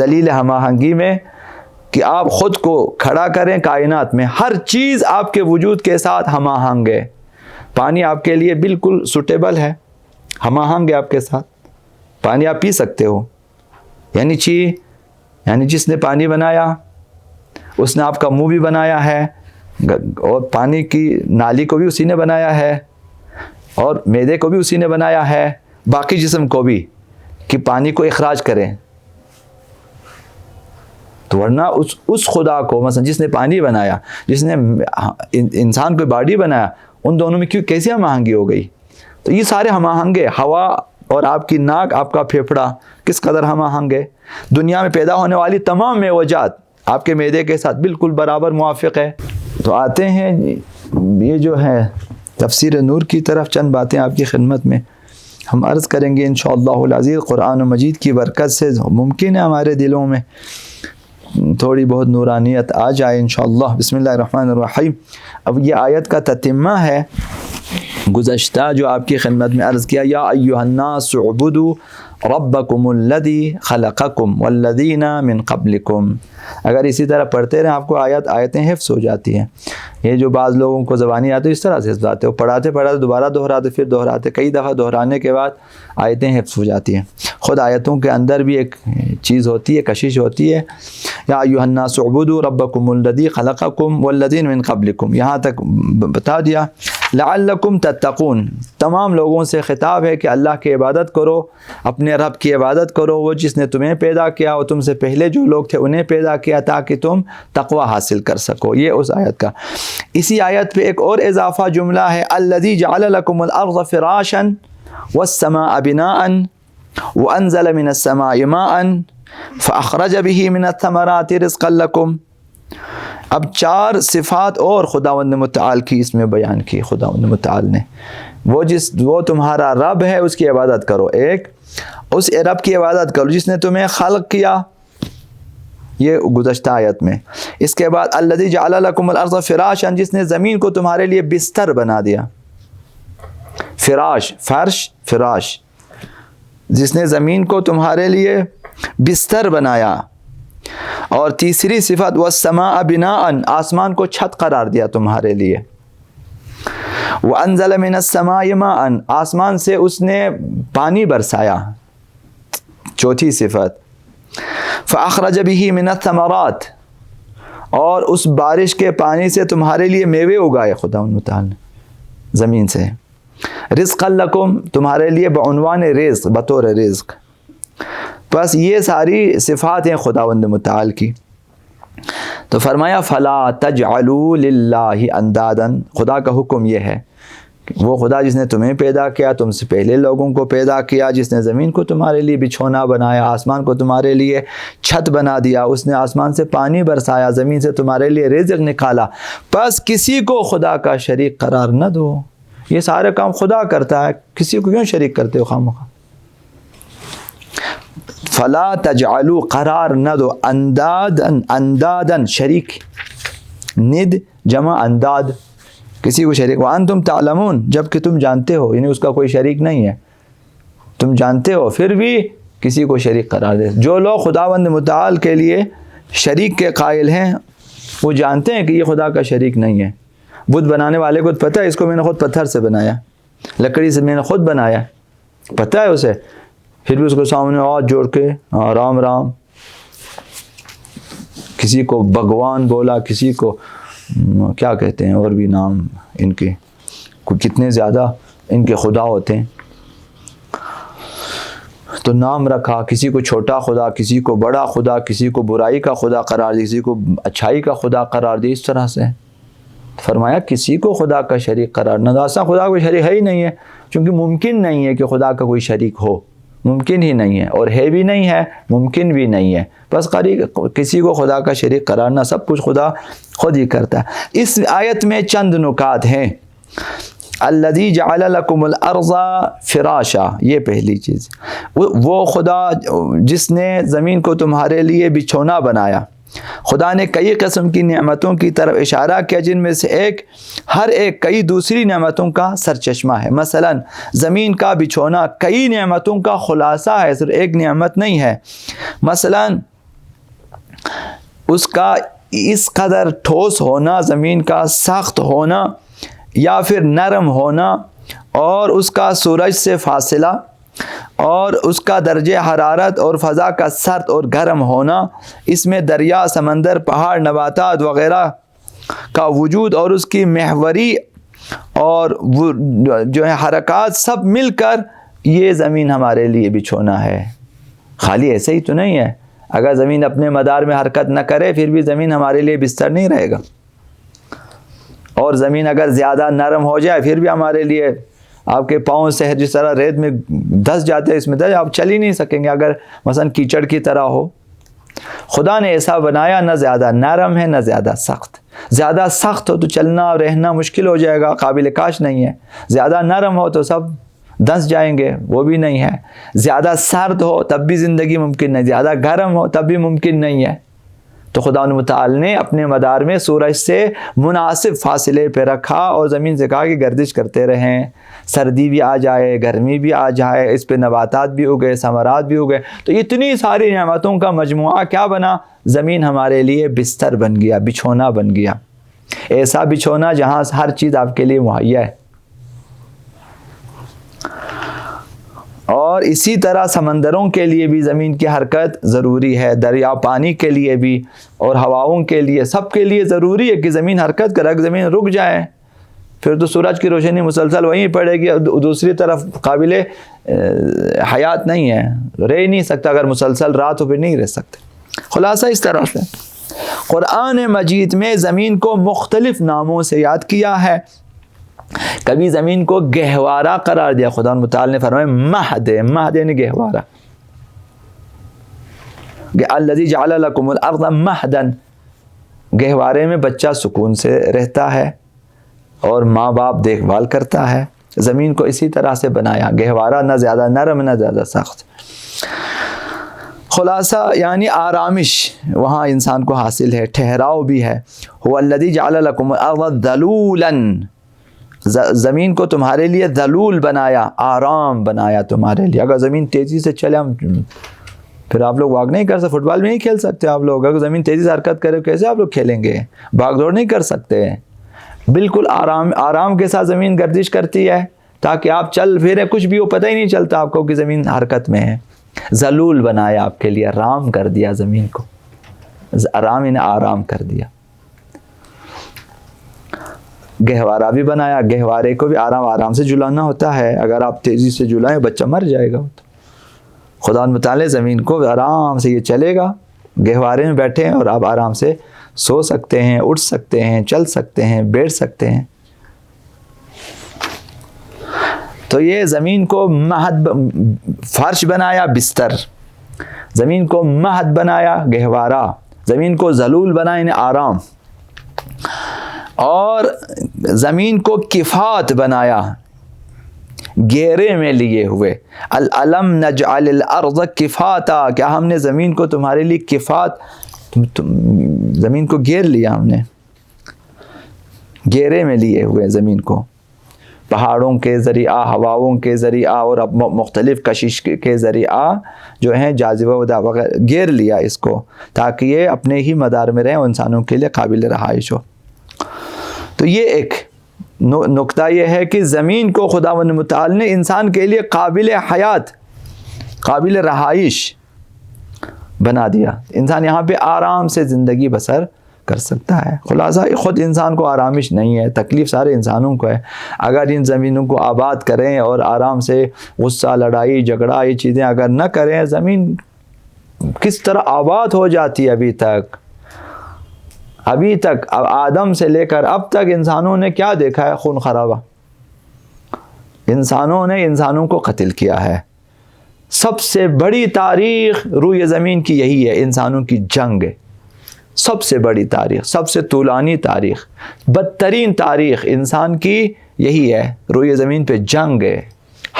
دلیل ہم آہنگی میں کہ آپ خود کو کھڑا کریں کائنات میں، ہر چیز آپ کے وجود کے ساتھ ہم آہنگ ہے. پانی آپ کے لیے بالکل سوٹیبل ہے، ہم آہنگ ہے آپ کے ساتھ، پانی آپ پی سکتے ہو. یعنی جس نے پانی بنایا اس نے آپ کا منہ بھی بنایا ہے، اور پانی کی نالی کو بھی اسی نے بنایا ہے، اور معدے کو بھی اسی نے بنایا ہے، باقی جسم کو بھی، کہ پانی کو اخراج کریں. تو ورنہ اس خدا کو، مثلا جس نے پانی بنایا، جس نے انسان کو باڈی بنایا، ان دونوں میں کیسے ہم آہنگی ہو گئی؟ تو یہ سارے ہم آہنگے. ہوا اور آپ کی ناک، آپ کا پھیپھڑا کس قدر ہم آہنگ ہے. دنیا میں پیدا ہونے والی تمام معوجات آپ کے معدے کے ساتھ بالکل برابر موافق ہے. تو آتے ہیں یہ جو ہے تفسیر نور کی طرف، چند باتیں آپ کی خدمت میں ہم عرض کریں گے انشاءاللہ العزیز. قرآن و مجید کی برکت سے ممکن ہے ہمارے دلوں میں تھوڑی بہت نورانیت آ جائے انشاءاللہ. بسم اللہ الرحمن الرحیم. اب یہ آیت کا تتمہ ہے گزشتہ جو آپ کی خدمت میں عرض کیا، یا ایھا الناس اعبدوا ربکم الذی خلقکم والذین من قبلکم. اگر اسی طرح پڑھتے رہیں آپ کو آیتیں حفظ ہو جاتی ہیں. یہ جو بعض لوگوں کو زبانی آتے اس طرح سے حفظ آتے ہو، پڑھاتے دوبارہ دہراتے، پھر دہراتے، کئی دفعہ دہرانے کے بعد آیتیں حفظ ہو جاتی ہیں. خود آیتوں کے اندر بھی ایک چیز ہوتی ہے، کشش ہوتی ہے. یا ایھا الناس اعبدوا ربکم الذی خلقکم والذین من قبلکم، یہاں تک بتا دیا. لعلکم تتقون، تمام لوگوں سے خطاب ہے کہ اللہ کی عبادت کرو، اپنے رب کی عبادت کرو، وہ جس نے تمہیں پیدا کیا اور تم سے پہلے جو لوگ تھے انہیں پیدا کیا، تاکہ تم تقوی حاصل کر سکو. یہ اس آیت کا. اسی آیت پہ ایک اور اضافہ جملہ ہے، الذی جعل لکم الارض فراشا والسماء بناء وانزل من السماء ماء فاخرج به من الثمرات رزقا لکم. اب 4 صفات اور خداوند متعال کی اس میں بیان کی. خداوند متعال نے وہ تمہارا رب ہے، اس کی عبادت کرو. ایک اس رب کی عبادت کرو جس نے تمہیں خلق کیا، یہ گزشتہ آیت میں. اس کے بعد الذی جعل لکم الارض فراشا، جس نے زمین کو تمہارے لیے بستر بنا دیا. فراش، فرش، فراش، جس نے زمین کو تمہارے لیے بستر بنایا. اور تیسری صفت والسماء بناء، آسمان کو چھت قرار دیا تمہارے لیے. وانزل من السماء ماء، آسمان سے اس نے پانی برسایا. چوتھی صفت فاخرج به من الثمرات، اور اس بارش کے پانی سے تمہارے لیے میوے اگائے خدا تعالی نے زمین سے. رزقا لکم، تمہارے لیے بعنوان رزق، بطور رزق. بس یہ ساری صفات ہیں خداوند متعال کی. تو فرمایا فلا تجعلوا للہ اندادا، خدا کا حکم یہ ہے کہ وہ خدا جس نے تمہیں پیدا کیا، تم سے پہلے لوگوں کو پیدا کیا، جس نے زمین کو تمہارے لیے بچھونا بنایا، آسمان کو تمہارے لیے چھت بنا دیا، اس نے آسمان سے پانی برسایا، زمین سے تمہارے لیے رزق نکالا، بس کسی کو خدا کا شریک قرار نہ دو. یہ سارے کام خدا کرتا ہے، کسی کو کیوں شریک کرتے ہو خواہ. فلا تجعلوا، قرار نہ دو، اندادن شریک، ند جمع انداد، کسی کو شریک. وانتم تعلمون، جب کہ تم جانتے ہو، یعنی اس کا کوئی شریک نہیں ہے، تم جانتے ہو پھر بھی کسی کو شریک قرار دے. جو لوگ خداوند متعال کے لیے شریک کے قائل ہیں وہ جانتے ہیں کہ یہ خدا کا شریک نہیں ہے. بت بنانے والے کو پتہ ہے اس کو میں نے خود پتھر سے بنایا، لکڑی سے میں نے خود بنایا، پتہ ہے اسے، پھر بھی اس کو سامنے ہاتھ جوڑ کے رام رام، کسی کو بھگوان بولا، کسی کو کیا کہتے ہیں اور بھی نام ان کے، کتنے زیادہ ان کے خدا ہوتے ہیں، تو نام رکھا. کسی کو چھوٹا خدا، کسی کو بڑا خدا، کسی کو برائی کا خدا قرار دی، کسی کو اچھائی کا خدا قرار دی. اس طرح سے فرمایا کسی کو خدا کا شریک قرار نہ دو. ایسا خدا کوئی شریک ہے ہی نہیں ہے، چونکہ ممکن نہیں ہے کہ خدا کا کوئی شریک ہو، ممکن ہی نہیں ہے، اور ہے بھی نہیں ہے، ممکن بھی نہیں ہے. بس کسی کو خدا کا شریک قرار نہ، سب کچھ خدا خود ہی کرتا ہے. اس آیت میں چند نکات ہیں. الذی جعل لکم الارض فراشا، یہ پہلی چیز، وہ خدا جس نے زمین کو تمہارے لیے بچھونا بنایا. خدا نے کئی قسم کی نعمتوں کی طرف اشارہ کیا، جن میں سے ہر ایک کئی دوسری نعمتوں کا سرچشمہ ہے. مثلا زمین کا بچھونا کئی نعمتوں کا خلاصہ ہے، صرف ایک نعمت نہیں ہے. مثلا اس کا اس قدر ٹھوس ہونا، زمین کا سخت ہونا یا پھر نرم ہونا، اور اس کا سورج سے فاصلہ، اور اس کا درجہ حرارت اور فضا کا سرد اور گرم ہونا، اس میں دریا، سمندر، پہاڑ، نباتات وغیرہ کا وجود اور اس کی محوری اور وہ جو ہے حرکات سب مل کر یہ زمین ہمارے لیے بچھونا ہے۔ خالی ایسے ہی تو نہیں ہے، اگر زمین اپنے مدار میں حرکت نہ کرے پھر بھی زمین ہمارے لیے بستر نہیں رہے گا، اور زمین اگر زیادہ نرم ہو جائے پھر بھی ہمارے لیے، آپ کے پاؤں سے جس طرح ریت میں دھس جاتے ہیں، اس میں دھس آپ چل ہی نہیں سکیں گے اگر مثلا کیچڑ کی طرح ہو۔ خدا نے ایسا بنایا، نہ زیادہ نرم ہے نہ زیادہ سخت۔ زیادہ سخت ہو تو چلنا اور رہنا مشکل ہو جائے گا، قابل کاش نہیں ہے۔ زیادہ نرم ہو تو سب دھس جائیں گے، وہ بھی نہیں ہے۔ زیادہ سرد ہو تب بھی زندگی ممکن نہیں، زیادہ گرم ہو تب بھی ممکن نہیں ہے۔ تو خدا متعال نے اپنے مدار میں سورج سے مناسب فاصلے پہ رکھا اور زمین سے کہا کہ گردش کرتے رہیں، سردی بھی آ جائے، گرمی بھی آ جائے، اس پہ نباتات بھی اگے، ثمرات بھی اگے۔ تو اتنی ساری نعمتوں کا مجموعہ کیا بنا؟ زمین ہمارے لیے بستر بن گیا، بچھونا بن گیا، ایسا بچھونا جہاں ہر چیز آپ کے لیے مہیا ہے۔ اور اسی طرح سمندروں کے لیے بھی زمین کی حرکت ضروری ہے، دریا پانی کے لیے بھی اور ہواؤں کے لیے، سب کے لیے ضروری ہے کہ زمین حرکت کرے۔ اگر زمین رک جائے پھر تو سورج کی روشنی مسلسل وہیں پڑے گی، دوسری طرف قابل حیات نہیں ہے، رہ ہی نہیں سکتا۔ اگر مسلسل رات ہو پھر نہیں رہ سکتے۔ خلاصہ اس طرح سے قرآن مجید میں زمین کو مختلف ناموں سے یاد کیا ہے۔ کبھی زمین کو گہوارہ قرار دیا، خدا متعال نے فرمایا مہد، مہد یعنی گہوارہ، الذی جعل لکم الارض مہدا، گہوارے میں بچہ سکون سے رہتا ہے اور ماں باپ دیکھ بھال کرتا ہے۔ زمین کو اسی طرح سے بنایا، گہوارہ، نہ زیادہ نرم نہ زیادہ سخت۔ خلاصہ یعنی آرامش وہاں انسان کو حاصل ہے، ٹھہراؤ بھی ہے۔ هو الذی جعل لکم الارض ذلولا، زمین کو تمہارے لیے ذلول بنایا، آرام بنایا تمہارے لیے۔ اگر زمین تیزی سے چلے، ہم پھر آپ لوگ واک نہیں کر سکتے، فٹ بال بھی نہیں کھیل سکتے آپ لوگ۔ اگر زمین تیزی سے حرکت کرے کیسے آپ لوگ کھیلیں گے؟ بھاگ دوڑ نہیں کر سکتے۔ بالکل آرام کے ساتھ زمین گردش کرتی ہے تاکہ آپ چل پھریں، کچھ بھی ہو پتہ ہی نہیں چلتا آپ کو کہ زمین حرکت میں ہے۔ ذلول بنایا آپ کے لیے، آرام کر دیا زمین کو، آرام انہیں آرام کر دیا۔ گہوارہ بھی بنایا، گہوارے کو بھی آرام سے جلانا ہوتا ہے، اگر آپ تیزی سے جلائیں بچہ مر جائے گا۔ خدا متعال زمین کو آرام سے، یہ چلے گا، گہوارے میں بیٹھے ہیں اور آپ آرام سے سو سکتے ہیں، اٹھ سکتے ہیں، چل سکتے ہیں، بیٹھ سکتے ہیں۔ تو یہ زمین کو مہد، فرش بنایا بستر، زمین کو مہد بنایا گہوارہ، زمین کو ذلول بنایا یعنی آرام، اور زمین کو کفات بنایا، گھیرے میں لیے ہوئے۔ الم نجعل الارض کفاتا، کیا ہم نے زمین کو تمہارے لیے کفات، زمین کو گھیر لیا ہم نے، گھیرے میں لیے ہوئے زمین کو، پہاڑوں کے ذریعہ، ہواؤں کے ذریعہ اور مختلف کشش کے ذریعہ جو ہیں جاذبہ وغیرہ گھیر لیا اس کو، تاکہ یہ اپنے ہی مدار میں رہیں اور انسانوں کے لیے قابل رہائش ہو۔ تو یہ ایک نقطہ یہ ہے کہ زمین کو خداوند متعال نے انسان کے لیے قابل حیات، قابل رہائش بنا دیا۔ انسان یہاں پہ آرام سے زندگی بسر کر سکتا ہے۔ خلاصہ خود انسان کو آرامش نہیں ہے، تکلیف سارے انسانوں کو ہے۔ اگر ان زمینوں کو آباد کریں اور آرام سے غصہ، لڑائی جھگڑا یہ چیزیں اگر نہ کریں، زمین کس طرح آباد ہو جاتی ہے۔ ابھی تک آدم سے لے کر اب تک انسانوں نے کیا دیکھا ہے؟ خون خرابہ، انسانوں نے انسانوں کو قتل کیا ہے۔ سب سے بڑی تاریخ روئے زمین کی یہی ہے، انسانوں کی جنگ ہے۔ سب سے بڑی تاریخ، سب سے طولانی تاریخ، بدترین تاریخ انسان کی یہی ہے، روئے زمین پہ جنگ ہے،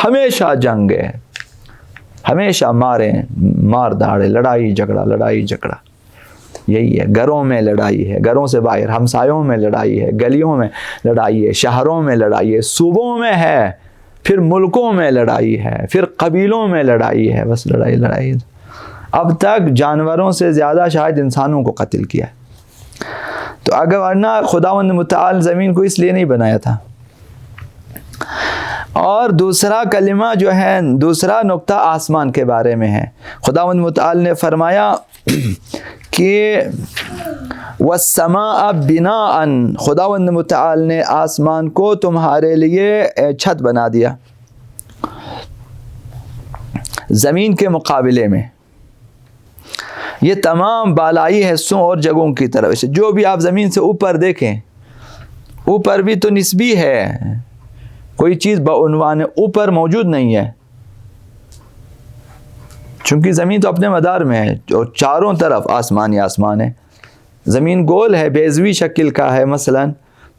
ہمیشہ جنگ ہے، ہمیشہ مار داڑے، لڑائی جھگڑا، یہی ہے۔ گھروں میں لڑائی ہے، گھروں سے باہر، ہمسایوں میں لڑائی ہے، گلیوں میں لڑائی ہے، شہروں میں لڑائی ہے، صوبوں میں ہے، پھر ملکوں میں لڑائی ہے، پھر قبیلوں میں لڑائی ہے، بس لڑائی۔ اب تک جانوروں سے زیادہ شاید انسانوں کو قتل کیا ہے. تو اگر ورنہ خداوند متعال زمین کو اس لیے نہیں بنایا تھا. اور دوسرا کلمہ جو ہے، دوسرا نقطہ آسمان کے بارے میں ہے. خداوند متعال نے فرمایا کہ وَالسَّمَاءَ بِنَاءً، خداوند متعال نے آسمان کو تمہارے لیے چھت بنا دیا زمین کے مقابلے میں. یہ تمام بالائی حصوں اور جگہوں کی طرف سے جو بھی آپ زمین سے اوپر دیکھیں، اوپر بھی تو نسبی ہے، کوئی چیز بعنوان اوپر موجود نہیں ہے، چونکہ زمین تو اپنے مدار میں ہے اور چاروں طرف آسمان ہی آسمان ہے. زمین گول ہے، بیضوی شکل کا ہے مثلا،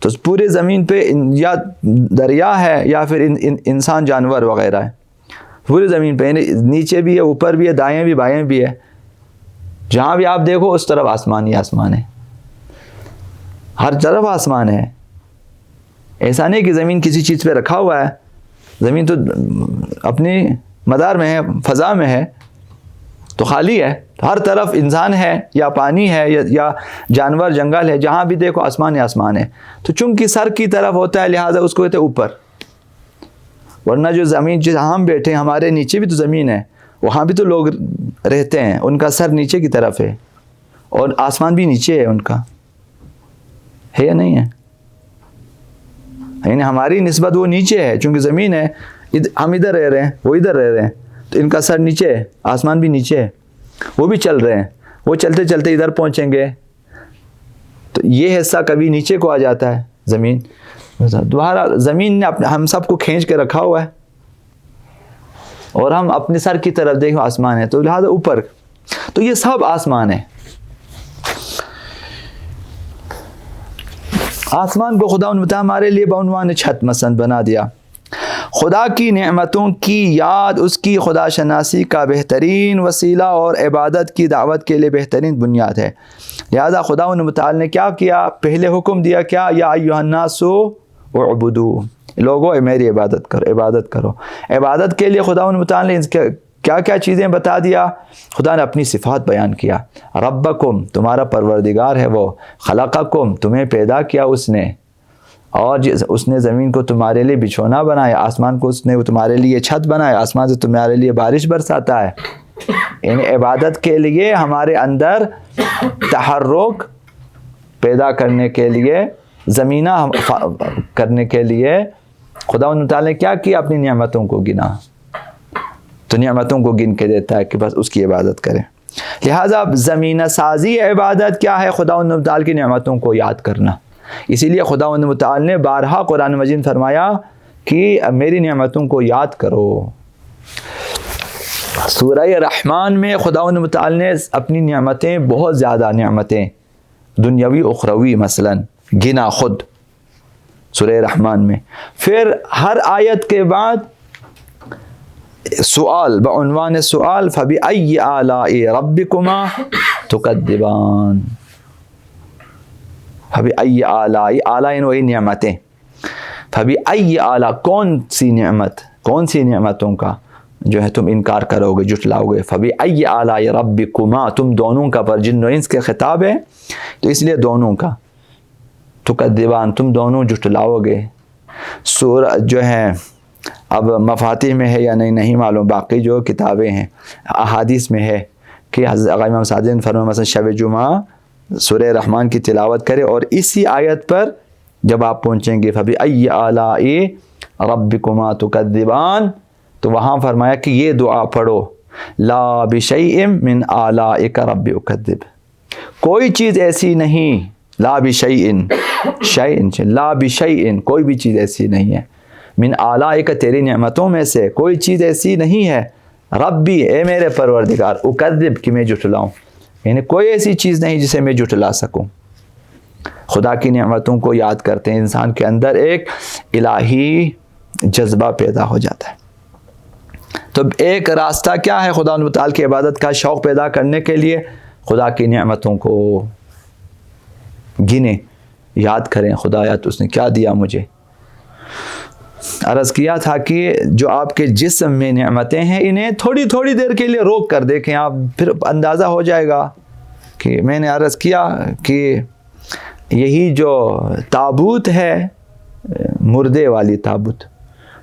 تو پورے زمین پہ یا دریا ہے یا پھر انسان جانور وغیرہ ہے پورے زمین پہ. نیچے بھی ہے، اوپر بھی ہے، دائیں بھی بائیں بھی ہے، جہاں بھی آپ دیکھو اس طرف آسمان ہی آسمان ہے، ہر طرف آسمان ہے. ایسا نہیں کہ زمین کسی چیز پہ رکھا ہوا ہے، زمین تو اپنی مدار میں ہے، فضا میں ہے تو خالی ہے، ہر طرف انسان ہے یا پانی ہے یا جانور جنگل ہے، جہاں بھی دیکھو آسمان ہی آسمان ہے. تو چونکہ سر کی طرف ہوتا ہے لہٰذا اس کو کہتے ہیں اوپر. ورنہ جو زمین جہاں ہم بیٹھے ہمارے نیچے بھی تو زمین ہے، وہاں بھی تو لوگ رہتے ہیں، ان کا سر نیچے کی طرف ہے اور آسمان بھی نیچے ہے، ان کا ہے یا نہیں ہے؟ یعنی ہماری نسبت وہ نیچے ہے، چونکہ زمین ہے، ہم ادھر رہ رہے ہیں، وہ ادھر رہ رہے ہیں، تو ان کا سر نیچے ہے، آسمان بھی نیچے ہے، وہ بھی چل رہے ہیں، وہ چلتے چلتے ادھر پہنچیں گے تو یہ حصہ کبھی نیچے کو آ جاتا ہے زمین. دوبارہ زمین نے ہم سب کو کھینچ کے رکھا ہوا ہے اور ہم اپنے سر کی طرف دیکھو آسمان ہے، تو لہٰذا اوپر، تو یہ سب آسمان ہے. آسمان کو خدا نے ہمارے لیے بعنوان چھت مثلا بنا دیا. خدا کی نعمتوں کی یاد اس کی خدا شناسی کا بہترین وسیلہ اور عبادت کی دعوت کے لیے بہترین بنیاد ہے. لہذا خدا متعال نے کیا کیا؟ پہلے حکم دیا کیا؟ یا ایھا الناس اعبدوا، لوگو میری عبادت کرو. عبادت کے لیے خدا متعال نے کیا کیا چیزیں بتا دیا؟ خدا نے اپنی صفات بیان کیا. ربکم، تمہارا پروردگار ہے وہ، خلقکم، تمہیں پیدا کیا اس نے، اور اس نے زمین کو تمہارے لیے بچھونا بنایا، آسمان کو اس نے تمہارے لیے چھت بنایا، آسمان سے تمہارے لیے بارش برساتا ہے. یعنی عبادت کے لیے ہمارے اندر تحرک پیدا کرنے کے لیے، زمینہ کرنے کے لیے خدا تعالیٰ نے کیا کیا؟ اپنی نعمتوں کو گنا، تو نعمتوں کو گن کے دیتا ہے کہ بس اس کی عبادت کریں. لہٰذا زمینہ سازی عبادت کیا ہے؟ خدا تعالیٰ کی نعمتوں کو یاد کرنا. اسی لیے خدا متعال نے بارہا قرآن مجید فرمایا کہ میری نعمتوں کو یاد کرو. سورہ رحمان میں خدا متعال نے اپنی نعمتیں، بہت زیادہ نعمتیں دنیاوی اخروی مثلا گنا خود سورہ رحمان میں. پھر ہر آیت کے بعد سوال بعنوان سوال، فَبِأَيِّ آلَاءِ رَبِّكُمَا تُكَذِّبَانِ. فَبِأَيِّ آلَاءِ، آلاء وہی نعمتیں، فَبِأَيِّ آلاء، کون سی نعمت، کون سی نعمتوں کا جو ہے تم انکار کرو گے، جھٹلاؤ گے. فَبِأَيِّ آلَاءِ رَبِّكُمَا، تم دونوں کا، پر جن و انس کے خطاب ہے تو اس لیے دونوں کا. تُكَذِّبَانِ، تم دونوں جھٹلاؤ گے. سورہ جو ہے اب مفاتیح میں ہے یا نہیں معلوم، باقی جو کتابیں ہیں احادیث میں ہے کہ حضرت امام صادق نے فرمایا مثلا شب جمعہ سورہ رحمان کی تلاوت کرے، اور اسی آیت پر جب آپ پہنچیں گے فَبِأَيِّ آلَاءِ رَبِّكُمَا تُكَذِّبَانِ، تو وہاں فرمایا کہ یہ دعا پڑھو، لَا بِشَيْءٍ مِّنْ آلَائِكَ رَبِّ أُكَذِّبُ، کوئی چیز ایسی نہیں، لا بِشَيْءٍ، شَيْءٍ، لا بِشَيْءٍ، کوئی بھی چیز ایسی نہیں ہے، من آلائک، تیری نعمتوں میں سے کوئی چیز ایسی نہیں ہے، ربی، اے میرے پروردگار، اکذب، کہ میں جھٹلاؤں، یعنی کوئی ایسی چیز نہیں جسے میں جھٹلا سکوں. خدا کی نعمتوں کو یاد کرتے ہیں، انسان کے اندر ایک الہی جذبہ پیدا ہو جاتا ہے. تو ایک راستہ کیا ہے خدا متعال کی عبادت کا شوق پیدا کرنے کے لیے؟ خدا کی نعمتوں کو گنیں، یاد کریں، خدا یا تو اس نے کیا دیا مجھے. عرض کیا تھا کہ جو آپ کے جسم میں نعمتیں ہیں انہیں تھوڑی تھوڑی دیر کے لیے روک کر دیکھیں آپ، پھر اندازہ ہو جائے گا کہ میں نے عرض کیا کہ یہی جو تابوت ہے مردے والی تابوت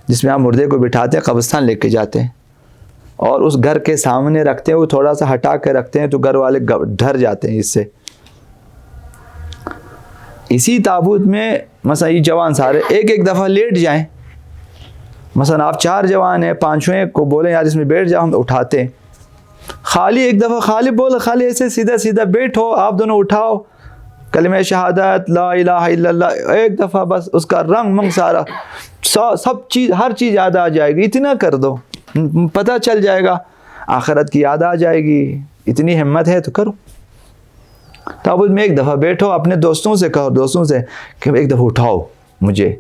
جس میں آپ مردے کو بٹھاتے ہیں قبرستان لے کے جاتے ہیں اور اس گھر کے سامنے رکھتے ہیں، وہ تھوڑا سا ہٹا کے رکھتے ہیں تو گھر والے ڈر جاتے ہیں اس سے. اسی تابوت میں مثلا یہ جوان سارے ایک ایک دفعہ لیٹ جائیں، مثلا آپ 4 جوان ہیں، 5ویں کو بولیں یار اس میں بیٹھ جاؤ، ہم اٹھاتے ہیں. خالی ایک دفعہ خالی بول، خالی ایسے سیدھا سیدھا بیٹھو، آپ دونوں اٹھاؤ کلمہ شہادت لا الہ الا اللہ، ایک دفعہ بس اس کا رنگ منگ سارا سب چیز ہر چیز یاد آ جائے گی. اتنا کر دو، پتہ چل جائے گا، آخرت کی یاد آ جائے گی. اتنی ہمت ہے تو کرو. تابوت میں ایک دفعہ بیٹھو، اپنے دوستوں سے کہو، دوستوں سے کہ ایک دفعہ اٹھاؤ مجھے،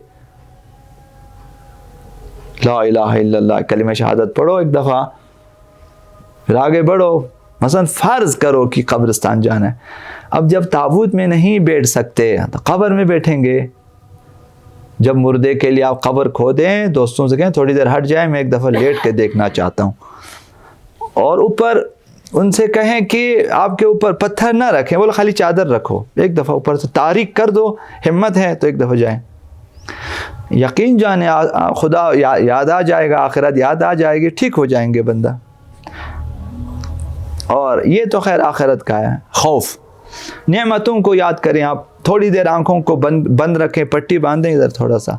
لا الہ الا اللہ کلمہ شہادت پڑھو ایک دفعہ، پھر آگے بڑھو. مثلا فرض کرو کہ قبرستان جانا ہے، اب جب تابوت میں نہیں بیٹھ سکتے تو قبر میں بیٹھیں گے. جب مردے کے لیے آپ قبر کھودیں، دوستوں سے کہیں تھوڑی دیر ہٹ جائیں، میں ایک دفعہ لیٹ کے دیکھنا چاہتا ہوں. اور اوپر ان سے کہیں کہ آپ کے اوپر پتھر نہ رکھیں، بولے خالی چادر رکھو، ایک دفعہ اوپر سے تاریک کر دو. ہمت ہے تو ایک دفعہ جائیں، یقین جانے خدا یاد آ جائے گا، آخرت یاد آ جائے گی، ٹھیک ہو جائیں گے بندہ. اور یہ تو خیر آخرت کا ہے خوف. نعمتوں کو یاد کریں آپ، تھوڑی دیر آنکھوں کو بند رکھیں، پٹی باندھیں ادھر تھوڑا سا،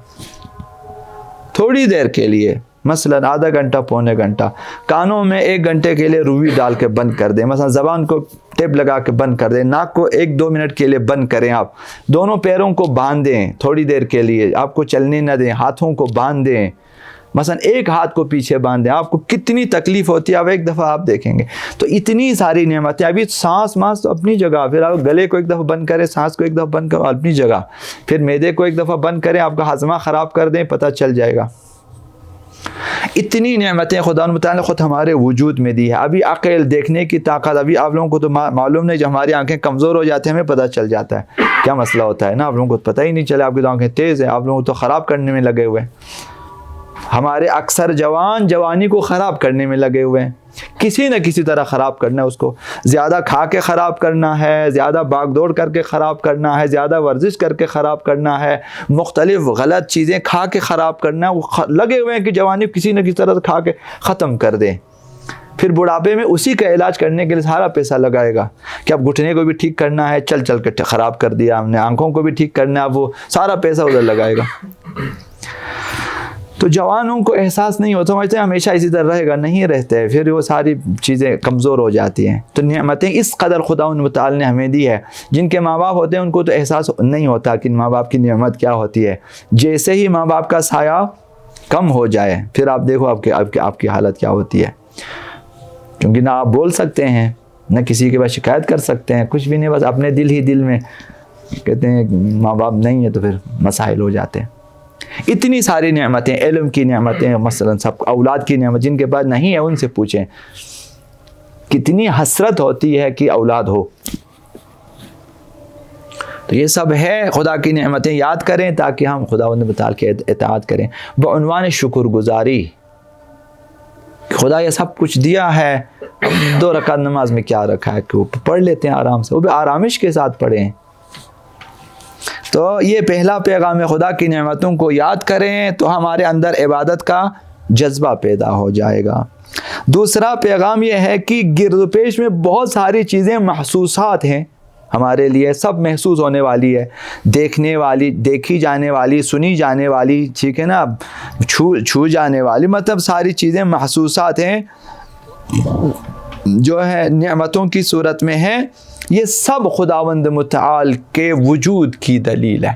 تھوڑی دیر کے لیے، مثلا آدھا گھنٹہ پونے گھنٹہ. کانوں میں 1 گھنٹے کے لیے روئی ڈال کے بند کر دیں، مثلا زبان کو ٹیپ لگا کے بند کر دیں، ناک کو 1-2 منٹ کے لیے بند کریں. آپ دونوں پیروں کو باندھ دیں تھوڑی دیر کے لیے، آپ کو چلنے نہ دیں، ہاتھوں کو باندھ دیں، مثلا ایک ہاتھ کو پیچھے باندھ دیں. آپ کو کتنی تکلیف ہوتی ہے اب ایک دفعہ آپ دیکھیں گے. تو اتنی ساری نعمتیں. ابھی سانس مانس تو اپنی جگہ، پھر آپ گلے کو ایک دفعہ بند کریں، سانس کو ایک دفعہ بند کرو اپنی جگہ، پھر معدے کو ایک دفعہ بند کریں، آپ کا ہاضمہ خراب کر دیں، پتہ چل جائے گا. اتنی نعمتیں خدا متعال نے خود ہمارے وجود میں دی ہے. ابھی عقل دیکھنے کی طاقت، ابھی آپ لوگوں کو تو معلوم نہیں، جب ہماری آنکھیں کمزور ہو جاتی ہیں ہمیں پتہ چل جاتا ہے کیا مسئلہ ہوتا ہے نا. آپ لوگوں کو پتہ ہی نہیں چلا، آپ کی تو آنکھیں تیز ہیں، آپ لوگوں کو تو خراب کرنے میں لگے ہوئے ہیں. ہمارے اکثر جوان جوانی کو خراب کرنے میں لگے ہوئے ہیں، کسی نہ کسی طرح خراب کرنا ہے اس کو. زیادہ کھا کے خراب کرنا ہے، زیادہ بھاگ دوڑ کر کے خراب کرنا ہے، زیادہ ورزش کر کے خراب کرنا ہے، مختلف غلط چیزیں کھا کے خراب کرنا ہے. وہ لگے ہوئے ہیں کہ جوانی کسی نہ کسی طرح کھا کے ختم کر دیں. پھر بڑھاپے میں اسی کا علاج کرنے کے لیے سارا پیسہ لگائے گا کہ اب گھٹنے کو بھی ٹھیک کرنا ہے، چل چل کے خراب کر دیا ہم نے، آنکھوں کو بھی ٹھیک کرنا ہے، اب وہ سارا پیسہ ادھر لگائے گا. تو جوانوں کو احساس نہیں ہوتا، سمجھتے ہیں ہمیشہ اسی طرح رہے گا، نہیں رہتے، پھر وہ ساری چیزیں کمزور ہو جاتی ہیں. تو نعمتیں اس قدر خدا متعال نے ہمیں دی ہے. جن کے ماں باپ ہوتے ہیں ان کو تو احساس نہیں ہوتا کہ ماں باپ کی نعمت کیا ہوتی ہے. جیسے ہی ماں باپ کا سایہ کم ہو جائے پھر آپ دیکھو آپ کی حالت کیا ہوتی ہے. کیونکہ نہ آپ بول سکتے ہیں، نہ کسی کے پاس شکایت کر سکتے ہیں، کچھ بھی نہیں، بس اپنے دل ہی دل میں کہتے ہیں ماں باپ نہیں ہے تو پھر مسائل ہو جاتے ہیں. اتنی ساری نعمتیں، علم کی نعمتیں، مثلا سب اولاد کی نعمت، جن کے بعد نہیں ہے ان سے پوچھیں کتنی حسرت ہوتی ہے کہ اولاد ہو. تو یہ سب ہے خدا کی نعمتیں، یاد کریں تاکہ ہم خداوند متعال کے اطاعت کریں بعنوان شکر گزاری. خدا یہ سب کچھ دیا ہے، 2 رکعت نماز میں کیا رکھا ہے کہ وہ پڑھ لیتے ہیں آرام سے، وہ بھی آرامش کے ساتھ پڑھیں. تو یہ پہلا پیغام خدا کی نعمتوں کو یاد کریں تو ہمارے اندر عبادت کا جذبہ پیدا ہو جائے گا. دوسرا پیغام یہ ہے کہ گرد و پیش میں بہت ساری چیزیں محسوسات ہیں ہمارے لیے، سب محسوس ہونے والی ہے، دیکھنے والی، دیکھی جانے والی، سنی جانے والی، ٹھیک ہے نا، چھو جانے والی، مطلب ساری چیزیں محسوسات ہیں جو ہے نعمتوں کی صورت میں ہیں. یہ سب خداوند متعال کے وجود کی دلیل ہے.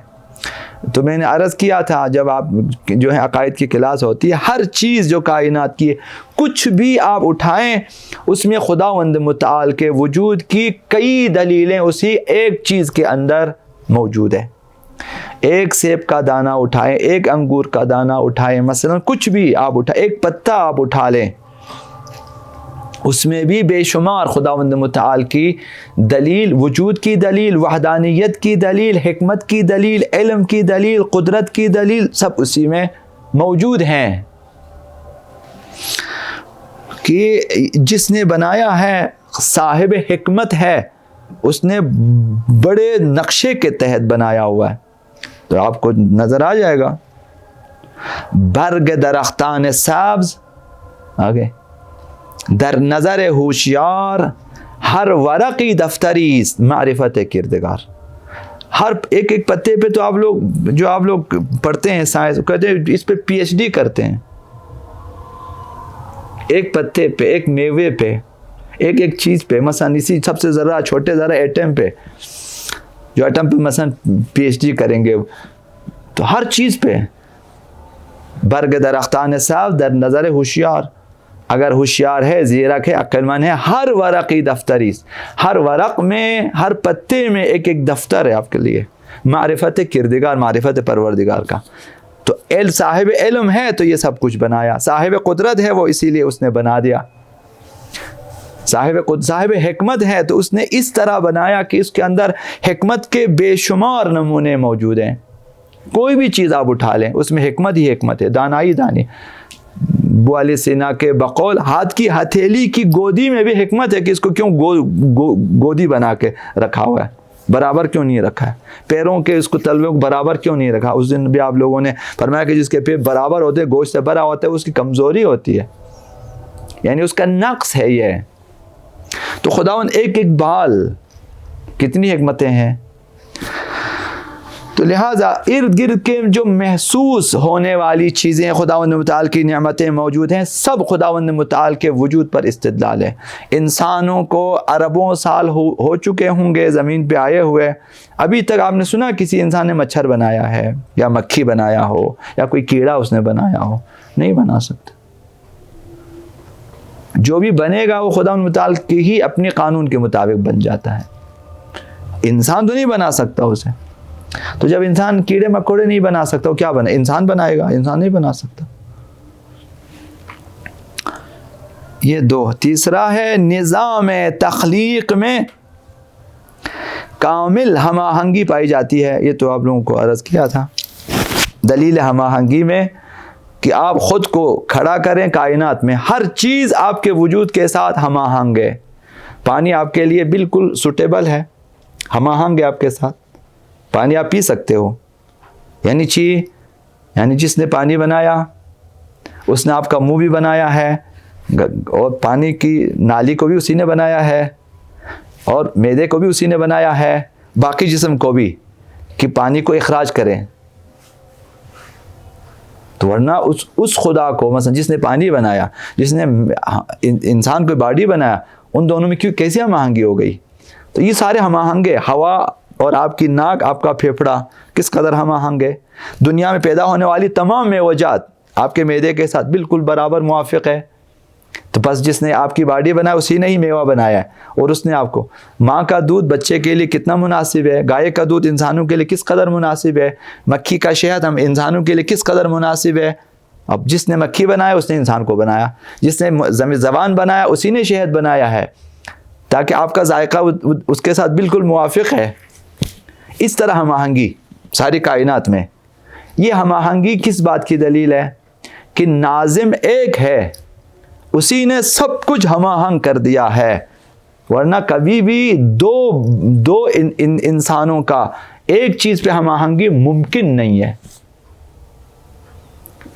تو میں نے عرض کیا تھا جب آپ جو ہے عقائد کی کلاس ہوتی ہے، ہر چیز جو کائنات کی ہے، کچھ بھی آپ اٹھائیں اس میں خداوند متعال کے وجود کی کئی دلیلیں اسی ایک چیز کے اندر موجود ہے. ایک سیب کا دانہ اٹھائیں، ایک انگور کا دانہ اٹھائیں، مثلا کچھ بھی آپ اٹھائیں، ایک پتا آپ اٹھا لیں، اس میں بھی بے شمار خداوند متعال کی دلیل، وجود کی دلیل، وحدانیت کی دلیل، حکمت کی دلیل، علم کی دلیل، قدرت کی دلیل، سب اسی میں موجود ہیں کہ جس نے بنایا ہے صاحب حکمت ہے، اس نے بڑے نقشے کے تحت بنایا ہوا ہے. تو آپ کو نظر آ جائے گا برگ درختان سبز، آگے در نظر ہوشیار ہر ورقی دفتری معرفت کردگار. ہر ایک ایک پتے پہ تو آپ لوگ پڑھتے ہیں سائنس، کہتے ہیں اس پہ پی ایچ ڈی کرتے ہیں. ایک پتے پہ، ایک میوے پہ، ایک ایک چیز پہ، مثلا اسی سب سے ذرا چھوٹے ذرا ایٹم پہ، جو ایٹم پہ مثلا پی ایچ ڈی کریں گے، تو ہر چیز پہ برگ درختان سبز در نظر ہوشیار، اگر ہوشیار ہے، زیرک ہے، عقل مند ہے، ہر ورقی دفتری، ہر ورق میں، ہر پتے میں ایک ایک دفتر ہے آپ کے لیے، معرفت کردگار، معرفت پروردگار کا. تو صاحب علم ہے تو یہ سب کچھ بنایا، صاحب قدرت ہے وہ اسی لیے اس نے بنا دیا، صاحب حکمت ہے تو اس نے اس طرح بنایا کہ اس کے اندر حکمت کے بے شمار نمونے موجود ہیں. کوئی بھی چیز آپ اٹھا لیں اس میں حکمت ہی حکمت ہے، دانائی دانی. ابو علی سینا کے بقول ہاتھ کی ہتھیلی کی گودی میں بھی حکمت ہے کہ اس کو کیوں گودی بنا کے رکھا ہوا ہے، برابر کیوں نہیں رکھا ہے، پیروں کے اس کو تلوے کو برابر کیوں نہیں رکھا. اس دن بھی آپ لوگوں نے فرمایا کہ جس کے پیر برابر ہوتے ہیں، گوشت سے بھرا ہوتا ہے، اس کی کمزوری ہوتی ہے، یعنی اس کا نقص ہے یہ. تو خداوند ایک ایک بال، کتنی حکمتیں ہیں. تو لہٰذا ارد گرد کے جو محسوس ہونے والی چیزیں خداوند متعال کی نعمتیں موجود ہیں، سب خداوند متعال کے وجود پر استدلال ہے. انسانوں کو اربوں سال ہو چکے ہوں گے زمین پہ آئے ہوئے، ابھی تک آپ نے سنا کسی انسان نے مچھر بنایا ہے یا مکھی بنایا ہو یا کوئی کیڑا اس نے بنایا ہو؟ نہیں بنا سکتا. جو بھی بنے گا وہ خداوند متعال کی ہی اپنے قانون کے مطابق بن جاتا ہے. انسان تو نہیں بنا سکتا اسے. تو جب انسان کیڑے مکوڑے نہیں بنا سکتا، وہ کیا بنا؟ انسان بنائے گا؟ انسان نہیں بنا سکتا. یہ دو. تیسرا ہے نظام تخلیق میں کامل ہم آہنگی پائی جاتی ہے. یہ تو آپ لوگوں کو عرض کیا تھا. دلیل ہم آہنگی میں کہ آپ خود کو کھڑا کریں کائنات میں، ہر چیز آپ کے وجود کے ساتھ ہم آہنگ ہے. پانی آپ کے لیے بالکل سوٹیبل ہے، ہم آہنگ ہے آپ کے ساتھ. پانی آپ پی سکتے ہو، یعنی جس نے پانی بنایا اس نے آپ کا منہ بھی بنایا ہے، اور پانی کی نالی کو بھی اسی نے بنایا ہے، اور معدے کو بھی اسی نے بنایا ہے، باقی جسم کو بھی، کہ پانی کو اخراج کریں. تو ورنہ اس خدا کو، مثلا جس نے پانی بنایا، جس نے انسان کو باڈی بنایا، ان دونوں میں کیسی ہم آہنگی ہو گئی؟ تو یہ سارے ہم آہنگے. ہوا اور آپ کی ناک، آپ کا پھیپھڑا کس قدر ہم آہنگ ہے. دنیا میں پیدا ہونے والی تمام میوجات آپ کے معدے کے ساتھ بالکل برابر موافق ہے. تو بس جس نے آپ کی باڈی بنایا اسی نے ہی میوہ بنایا ہے. اور اس نے آپ کو، ماں کا دودھ بچے کے لیے کتنا مناسب ہے، گائے کا دودھ انسانوں کے لیے کس قدر مناسب ہے، مکھی کا شہد ہم انسانوں کے لیے کس قدر مناسب ہے. اب جس نے مکھی بنایا اس نے انسان کو بنایا، جس نے زبان بنایا اسی نے شہد بنایا ہے، تاکہ آپ کا ذائقہ اس کے ساتھ بالکل موافق ہے. اس طرح ہم آہنگی ساری کائنات میں. یہ ہم آہنگی کس بات کی دلیل ہے؟ کہ ناظم ایک ہے، اسی نے سب کچھ ہم آہنگ کر دیا ہے. ورنہ کبھی بھی دو انسانوں کا ایک چیز پہ ہم آہنگی ممکن نہیں ہے.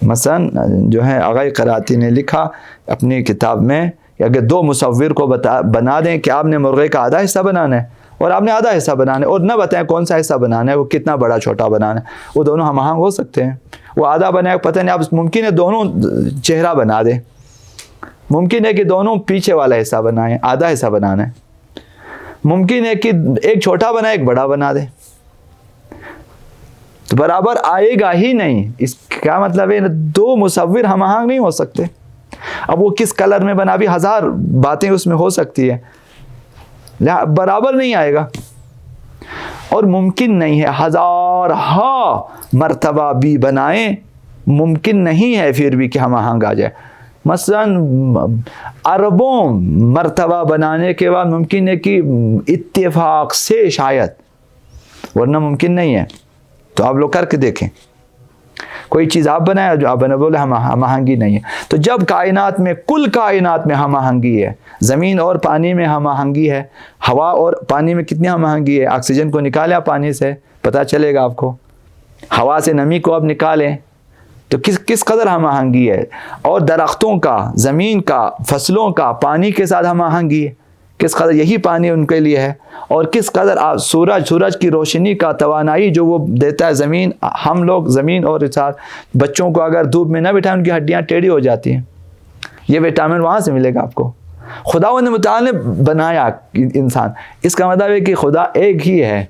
مثلا جو ہے آغا قراتی نے لکھا اپنی کتاب میں کہ اگر دو مصور کو بنا دیں کہ آپ نے مرغے کا آدھا حصہ بنانا ہے اور آپ نے آدھا حصہ بنانا ہے، اور نہ بتائیں کون سا حصہ بنانا ہے، وہ کتنا بڑا چھوٹا بنانا ہے، وہ دونوں ہم آہنگ ہو سکتے ہیں. وہ آدھا بنائے، پتہ نہیں، آپ ممکن ہے دونوں چہرہ بنا دیں، ممکن ہے کہ دونوں پیچھے والا حصہ بنائیں، آدھا حصہ بنانا ہے، ممکن ہے کہ ایک چھوٹا بنائے ایک بڑا بنا دے، تو برابر آئے گا ہی نہیں. اس کیا مطلب ہے؟ دو مصور ہم آہنگ نہیں ہو سکتے. اب وہ کس کلر میں بنا بھی، ہزار باتیں اس میں ہو سکتی ہے، برابر نہیں آئے گا. اور ممکن نہیں ہے، ہزارہا مرتبہ بھی بنائیں ممکن نہیں ہے پھر بھی کہ ہم آہنگ آ جائے. مثلا اربوں مرتبہ بنانے کے بعد ممکن ہے کہ اتفاق سے شاید، ورنہ ممکن نہیں ہے. تو آپ لوگ کر کے دیکھیں. کوئی چیز آپ بنائے جو آپ بنا بولے ہم آہنگی نہیں ہے. تو جب کائنات میں کل کائنات میں ہم آہنگی ہے، زمین اور پانی میں ہم آہنگی ہے، ہوا اور پانی میں کتنی ہم آہنگی ہے. آکسیجن کو نکالیں آپ پانی سے پتہ چلے گا آپ کو، ہوا سے نمی کو آپ نکالیں تو کس قدر ہم آہنگی ہے. اور درختوں کا، زمین کا، فصلوں کا پانی کے ساتھ ہم آہنگی ہے کس قدر، یہی پانی ان کے لیے ہے. اور کس قدر سورج کی روشنی کا توانائی جو وہ دیتا ہے زمین، ہم لوگ زمین اور بچوں کو اگر دھوپ میں نہ بٹھائیں ان کی ہڈیاں ٹیڑھی ہو جاتی ہیں، یہ وٹامن وہاں سے ملے گا آپ کو. خداوند متعال نے بنایا انسان، اس کا مطلب ہے کہ خدا ایک ہی ہے.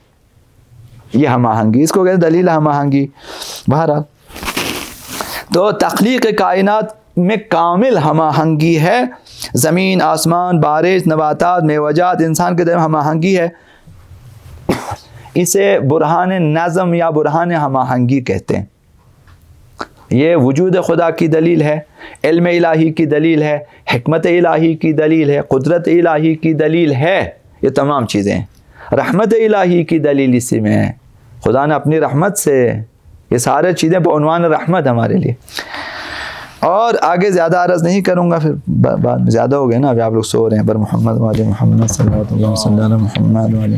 یہ ہم آہنگی، اس کو کہتے ہیں دلیل ہم آہنگی. بہرحال تو تخلیق کائنات میں کامل ہم آہنگی ہے. زمین، آسمان، بارش، نباتات، میوجات، انسان کے درمیان ہم آہنگی ہے. اسے برہان نظم یا برہان ہم آہنگی کہتے ہیں. یہ وجود خدا کی دلیل ہے، علم الہی کی دلیل ہے، حکمت الہی کی دلیل ہے، قدرت الہی کی دلیل ہے. یہ تمام چیزیں ہیں. رحمت الہی کی دلیل اسی میں ہے. خدا نے اپنی رحمت سے یہ سارے چیزیں بعنوان رحمت ہمارے لیے. اور آگے زیادہ عرض نہیں کروں گا، پھر بعد میں زیادہ ہو گئے نا، ابھی آپ لوگ سو رہے ہیں. پر محمد وعلی محمد صلی اللہ علیہ وسلم محمد وعلی